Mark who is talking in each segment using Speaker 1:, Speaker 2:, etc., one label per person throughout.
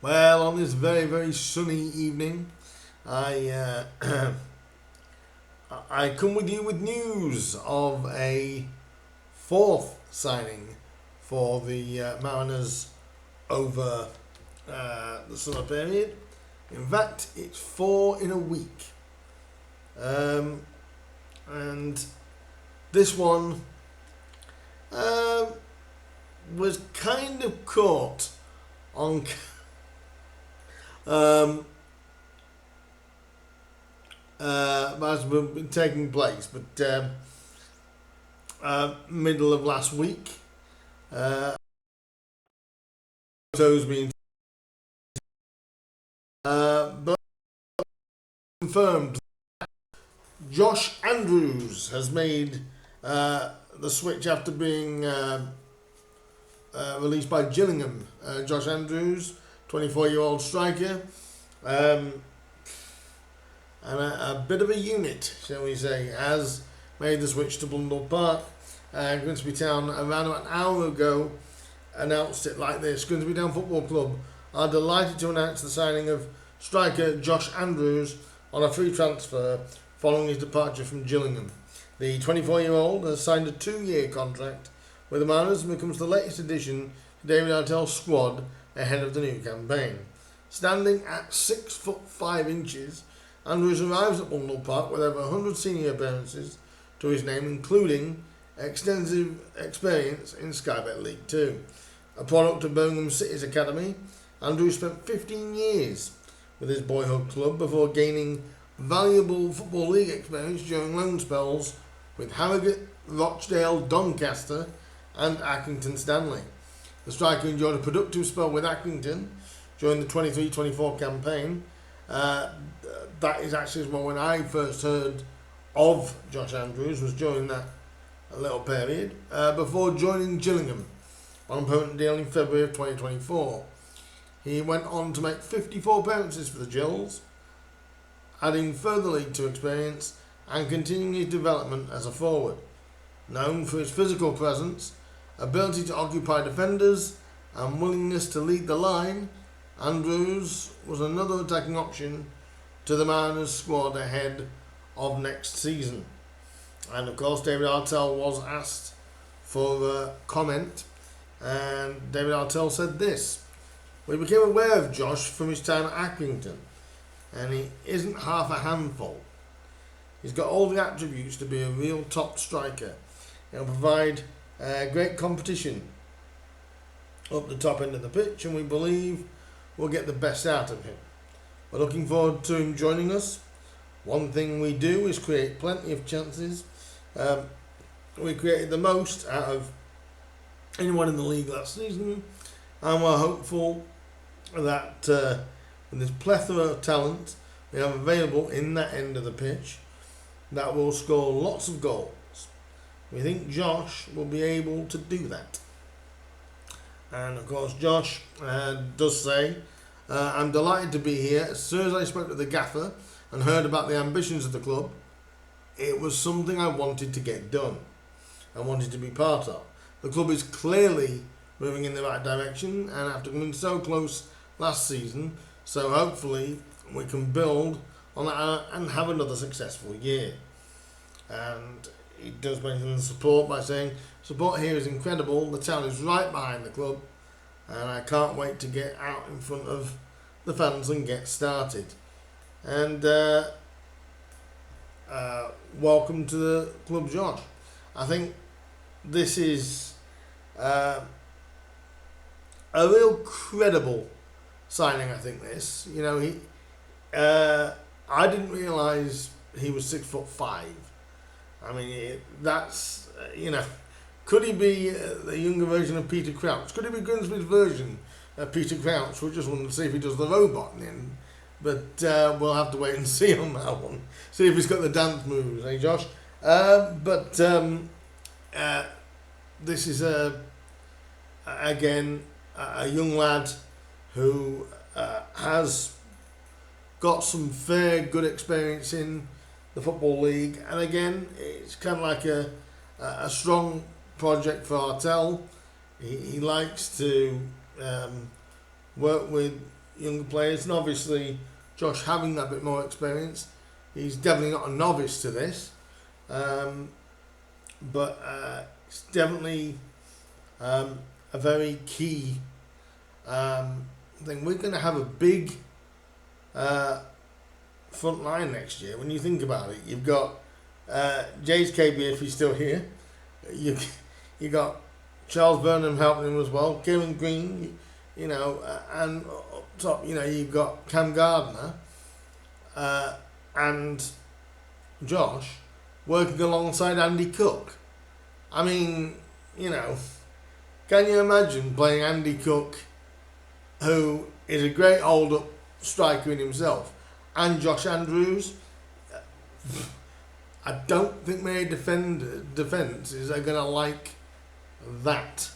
Speaker 1: Well, on this very, very sunny evening, I I come with you with news of a fourth signing for the Mariners over the summer period. In fact, it's four in a week, um, and this one uh, was kind of caught on. Um, has been taking place, but middle of last week, photos being but confirmed. Josh Andrews has made the switch after being released by Gillingham. Josh Andrews, 24-year-old striker, um, and a bit of a unit, shall we say, has made the switch to Blundell Park. Grimsby Town, around about an hour ago, announced it like this. Grimsby Town Football Club are delighted to announce the signing of striker Josh Andrews on a free transfer following his departure from Gillingham. The 24-year-old has signed a 2-year contract with the Mariners and becomes the latest addition to David Artell's squad ahead of the new campaign. Standing at 6'5", Andrews arrives at Blundell Park with over 100 senior appearances to his name, including extensive experience in Sky Bet League 2. A product of Birmingham City's academy, Andrews spent 15 years with his boyhood club before gaining valuable Football League experience during loan spells with Harrogate, Rochdale, Doncaster and Accrington Stanley. The striker enjoyed a productive spell with Accrington during the 23-24 campaign. That is actually when I first heard of Josh Andrews, was during that little period, before joining Gillingham on a permanent deal in February of 2024. He went on to make 54 appearances for the Gills, adding further League Two experience and continuing his development as a forward. Known for his physical presence, ability to occupy defenders and willingness to lead the line, Andrews was another attacking option to the Mariners squad ahead of next season. And of course, David Artell was asked for comment, and David Artell said this: "We became aware of Josh from his time at Accrington, and he isn't half a handful. He's got all the attributes to be a real top striker. He'll provide great competition up the top end of the pitch, and we believe we'll get the best out of him. We're looking forward to him joining us. One thing we do is create plenty of chances. We created the most out of anyone in the league last season, and we're hopeful that with this plethora of talent we have available in that end of the pitch, that will score lots of goals. We think Josh will be able to do that." And of course, Josh does say, "I'm delighted to be here. As soon as I spoke to the gaffer and heard about the ambitions of the club, it was something I wanted to get done. I wanted to be part of. The club is clearly moving in the right direction, and after coming so close last season, so hopefully we can build on that and have another successful year." And he does mention the support by saying, "Support here is incredible. The town is right behind the club, and I can't wait to get out in front of the fans and get started." And welcome to the club, Josh. I think this is a real credible signing. I think this, I didn't realise he was 6'5". I mean, that's could he be the younger version of Peter Crouch? Could he be Grimsby's version of Peter Crouch? We just want to see if he does the robot in. But we'll have to wait and see on that one. See if he's got the dance moves, eh, Josh? This is again a young lad who has got some fair good experience in the Football League, and again it's kind of like a strong project for Artell. He likes to work with younger players, and obviously Josh having that bit more experience, he's definitely not a novice to this, but it's definitely a very key thing. We're going to have a big front line next year. When you think about it, you've got James KB if he's still here. You got Charles Burnham helping him as well. Kieran Green, and up top, you've got Cam Gardner and Josh working alongside Andy Cook. I mean, can you imagine playing Andy Cook, who is a great hold-up striker in himself, and Josh Andrews? I don't think many defences are going to like that.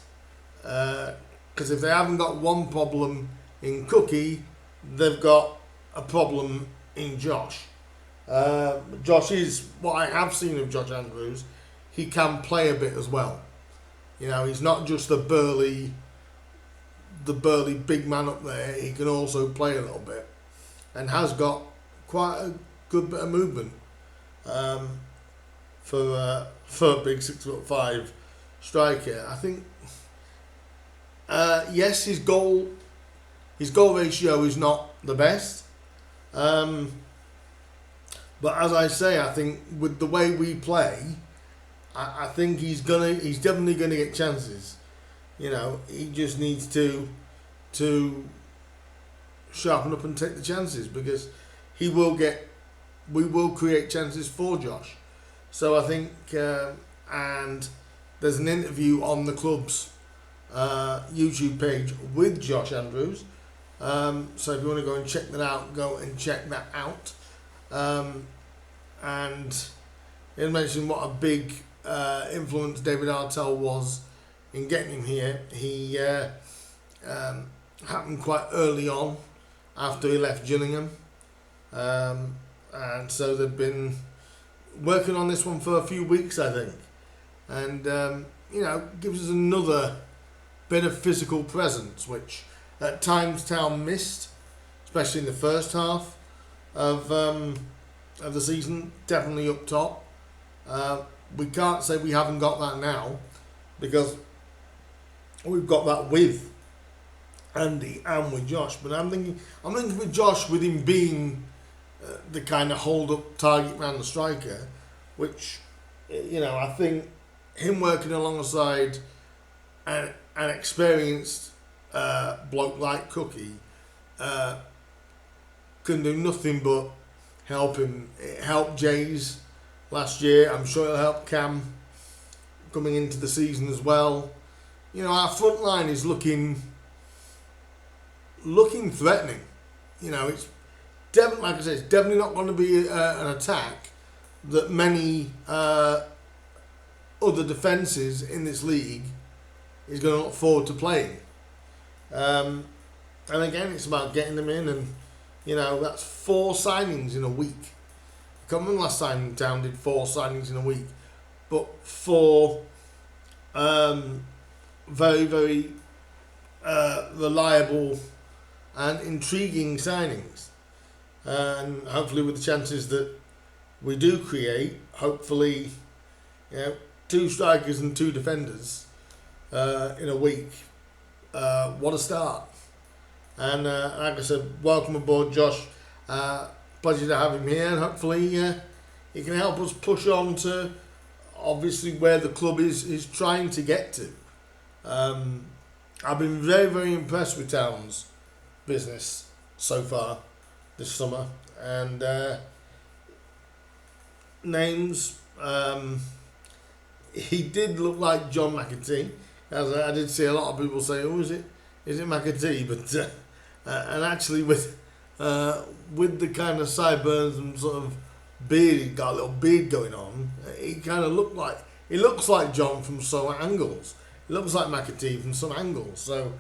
Speaker 1: Because if they haven't got one problem in Cookie, they've got a problem in Josh. Josh is, what I have seen of Josh Andrews, he can play a bit as well. He's not just the burly big man up there. He can also play a little bit, and has got quite a good bit of movement for a big 6'5" striker. I think yes, his goal ratio is not the best, but as I say, I think with the way we play, I think he's definitely gonna get chances. He just needs to sharpen up and take the chances, because we will create chances for Josh. So I think, and there's an interview on the club's YouTube page with Josh Andrews. So if you want to go and check that out, go and check that out. And he mentioned what a big influence David Artell was in getting him here. He happened quite early on after he left Gillingham. And so they've been working on this one for a few weeks, I think. And, gives us another bit of physical presence, which at times Town missed, especially in the first half of the season, definitely up top. We can't say we haven't got that now, because we've got that with Andy and with Josh. But I'm thinking with Josh, with him being the kind of hold-up target man, the striker, which, I think him working alongside an experienced bloke like Cookie can do nothing but help him. It helped Jays last year. I'm sure it'll help Cam coming into the season as well. Our front line is looking threatening. It's definitely, like I said, it's definitely not going to be an attack that many other defences in this league is going to look forward to playing. And again, it's about getting them in, and that's 4 signings in a week. I can't remember last time Town did 4 signings in a week, but 4 very, very reliable and intriguing signings. And hopefully with the chances that we do create, hopefully 2 strikers and 2 defenders in a week. What a start. And like I said, welcome aboard, Josh. Pleasure to have him here, and hopefully he can help us push on to obviously where the club is trying to get to. I've been very, very impressed with Town's business so far this summer, and names, he did look like John McAtee, as I did see a lot of people say, oh, is it McAtee? But and actually with the kind of sideburns and sort of beard, he got a little beard going on, he kind of looks like John from some angles. He looks like McAtee from some angles. So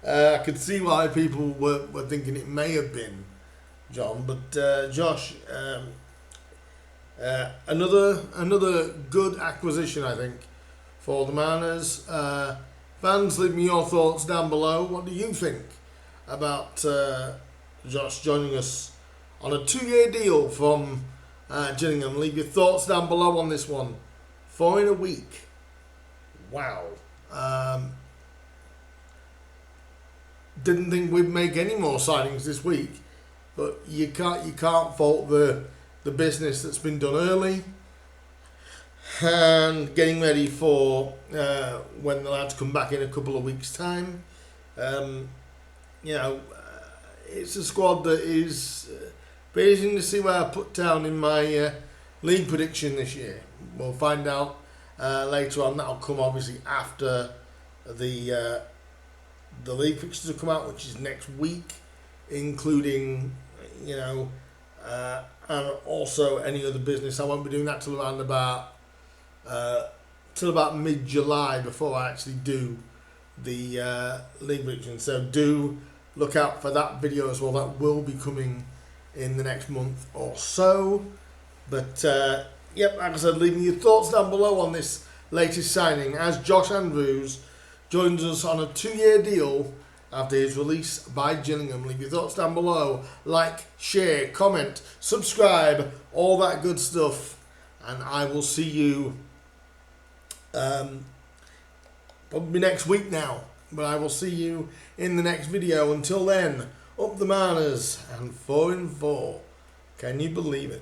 Speaker 1: I could see why people were thinking it may have been John. But Josh, another good acquisition, I think, for the Mariners. Fans, leave me your thoughts down below. What do you think about Josh joining us on a 2-year deal from Gillingham. Leave your thoughts down below on this one. 4 in a week. Wow. Didn't think we'd make any more signings this week, but you can't fault the business that's been done early and getting ready for when the lads come back in a couple of weeks' time. It's a squad that is amazing to see where I put down in my league prediction this year. We'll find out later on. That'll come obviously after the league fixtures will come out, which is next week, including and also any other business. I won't be doing that till around about mid-July before I actually do the league prediction. So do look out for that video as well. That will be coming in the next month or so. But like I said, leave me your thoughts down below on this latest signing as Josh Andrews joins us on a 2-year deal after his release by Gillingham. Leave your thoughts down below. Like, share, comment, subscribe, all that good stuff. And I will see you probably next week now. But I will see you in the next video. Until then, up the Mariners and 4 in 4. Can you believe it?